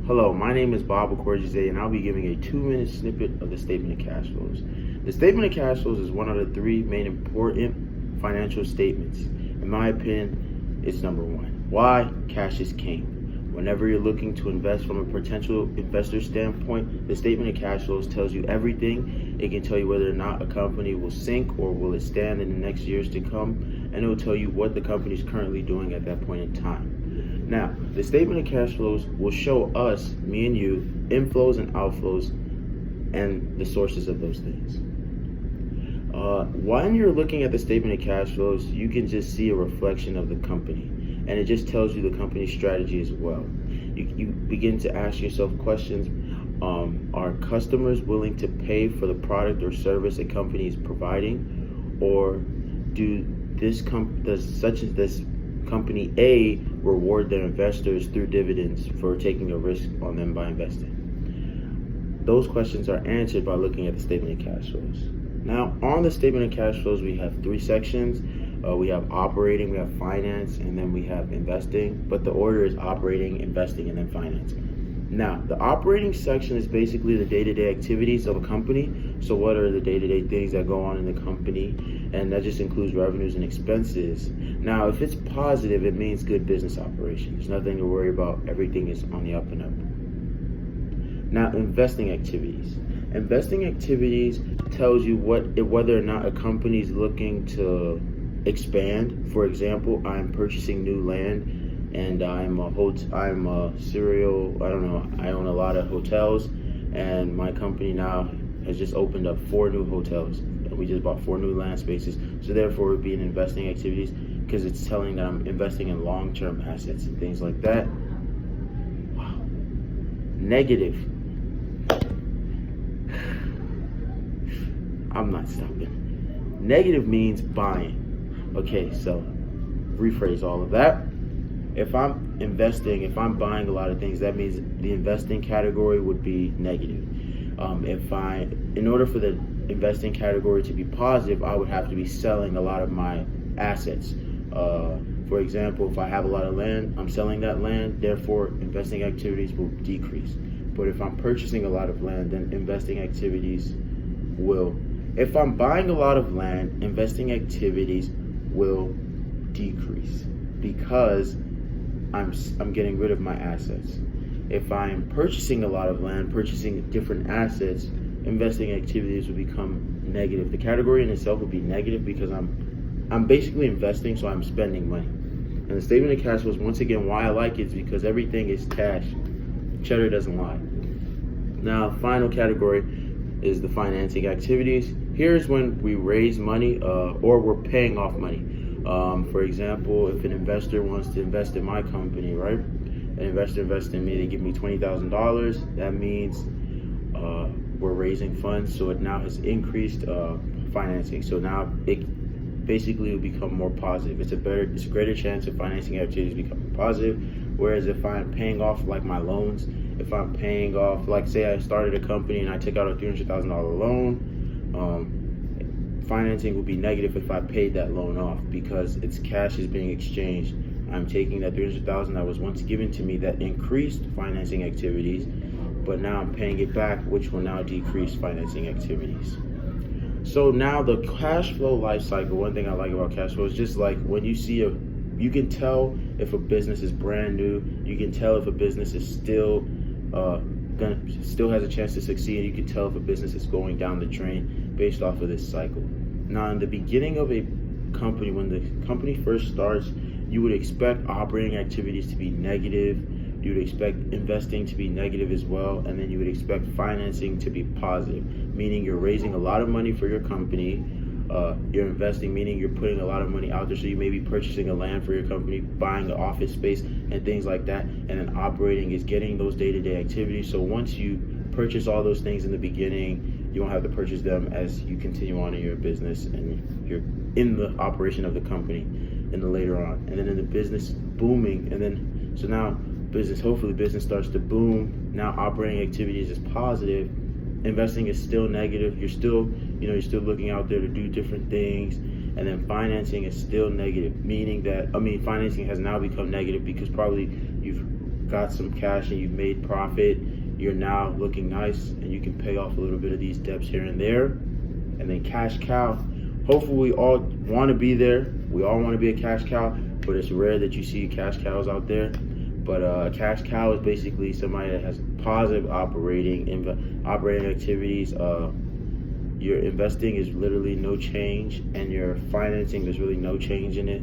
Hello, my name is Bob Okorjize, and I'll be giving a 2-minute snippet of the statement of cash flows. The statement of cash flows is one of the three main important financial statements. In my opinion, it's number one. Why? Cash is king. Whenever you're looking to invest from a potential investor standpoint, the statement of cash flows tells you everything. It can tell you whether or not a company will sink or will it stand in the next years to come, and it will tell you what the company is currently doing at that point in time. Now, the statement of cash flows will show us, me and you, inflows and outflows and the sources of those things. When you're looking at the statement of cash flows, you can just see a reflection of the company, and it just tells you the company's strategy as well. You begin to ask yourself questions. Are customers willing to pay for the product or service a company is providing, or does company A reward their investors through dividends for taking a risk on them by investing? Those questions are answered by looking at the statement of cash flows. Now, on the statement of cash flows, we have three sections. We have operating, we have finance, and then we have investing. But the order is operating, investing, and then financing. Now, the operating section is basically the day-to-day activities of a company. So what are the day-to-day things that go on in the company? And that just includes revenues and expenses. Now, if it's positive, it means good business operation. There's nothing to worry about. Everything is on the up and up. Now, investing activities. Investing activities tells you whether or not a company is looking to expand. For example, I'm purchasing new land, and I own a lot of hotels, and my company now has just opened up 4 new hotels. We just bought 4 new land spaces, so therefore it would be in investing activities because it's telling that I'm investing in long-term assets and things like that. Wow. Negative. I'm not stopping. Negative means buying. Okay, so rephrase all of that. If I'm buying a lot of things, that means the investing category would be negative. In order for the investing category to be positive, I would have to be selling a lot of my assets. For example, if I have a lot of land, I'm selling that land, therefore investing activities will decrease. But if I'm purchasing a lot of land, then investing activities will. If I'm buying a lot of land, investing activities will decrease because I'm getting rid of my assets. If I'm purchasing a lot of land, purchasing different assets, investing activities will become negative. The category in itself will be negative because I'm basically investing, so I'm spending money. And the statement of cash flows, once again, why I like it is because everything is cash. Cheddar doesn't lie. Now, final category is the financing activities. Here's when we raise money or we're paying off money. For example, if an investor wants to invest in my company, right? An investor invests in me, they give me $20,000. That means we're raising funds, so it now has increased financing. So now it basically will become more positive. It's a greater chance of financing activities becoming positive. Whereas if I'm paying off like my loans, if I'm paying off, like say I started a company and I took out a $300,000 loan, financing will be negative if I paid that loan off because its cash is being exchanged. I'm taking that $300,000 that was once given to me that increased financing activities, but now I'm paying it back, which will now decrease financing activities. So now the cash flow life cycle, one thing I like about cash flow is just like when you see you can tell if a business is brand new, you can tell if a business is still has a chance to succeed. You can tell if a business is going down the drain based off of this cycle. Now, in the beginning of a company, when the company first starts, you would expect operating activities to be negative. You would expect investing to be negative as well, and then you would expect financing to be positive, meaning you're raising a lot of money for your company. You're investing, meaning you're putting a lot of money out there, so you may be purchasing a land for your company, buying an office space, and things like that. And then operating is getting those day-to-day activities. So once you purchase all those things in the beginning, you won't have to purchase them as you continue on in your business and you're in the operation of the company in the later on. And then in the business booming, and then so now hopefully business starts to boom. Now operating activities is positive. Investing is still negative. You're still looking out there to do different things. And then financing is still negative, meaning that, financing has now become negative because probably you've got some cash and you've made profit, you're now looking nice and you can pay off a little bit of these debts here and there. And then cash cow, hopefully we all want to be there. We all want to be a cash cow, but it's rare that you see cash cows out there. But a cash cow is basically somebody that has positive operating activities. Your investing is literally no change, and your financing, there's really no change in it.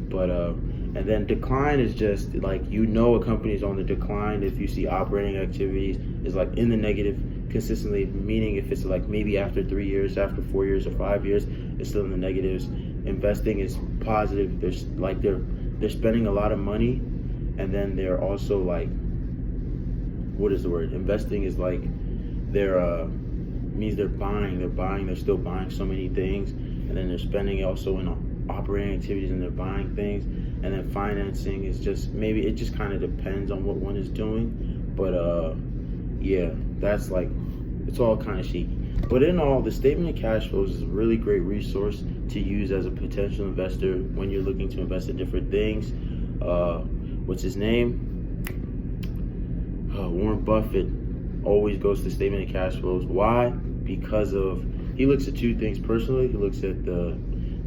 But and then decline is just like, a company is on the decline if you see operating activities is like in the negative consistently, meaning if it's like maybe after 3 years, after 4 years or 5 years, it's still in the negatives. Investing is positive. There's like they're spending a lot of money, and then they're also like, what is the word? Investing is like means they're still buying so many things, and then they're spending also in operating activities, and they're buying things. And then financing is just, maybe it just kind of depends on what one is doing, but yeah, that's like, it's all kind of shaky. But in all, the statement of cash flows is a really great resource to use as a potential investor when you're looking to invest in different things. What's his name? Warren Buffett always goes to statement of cash flows. Why? Because he looks at two things personally. He looks at the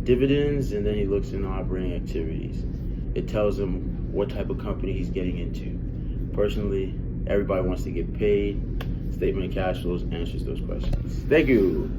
dividends, and then he looks into operating activities. It tells him what type of company he's getting into. Personally, everybody wants to get paid. Statement of cash flows answers those questions. Thank you.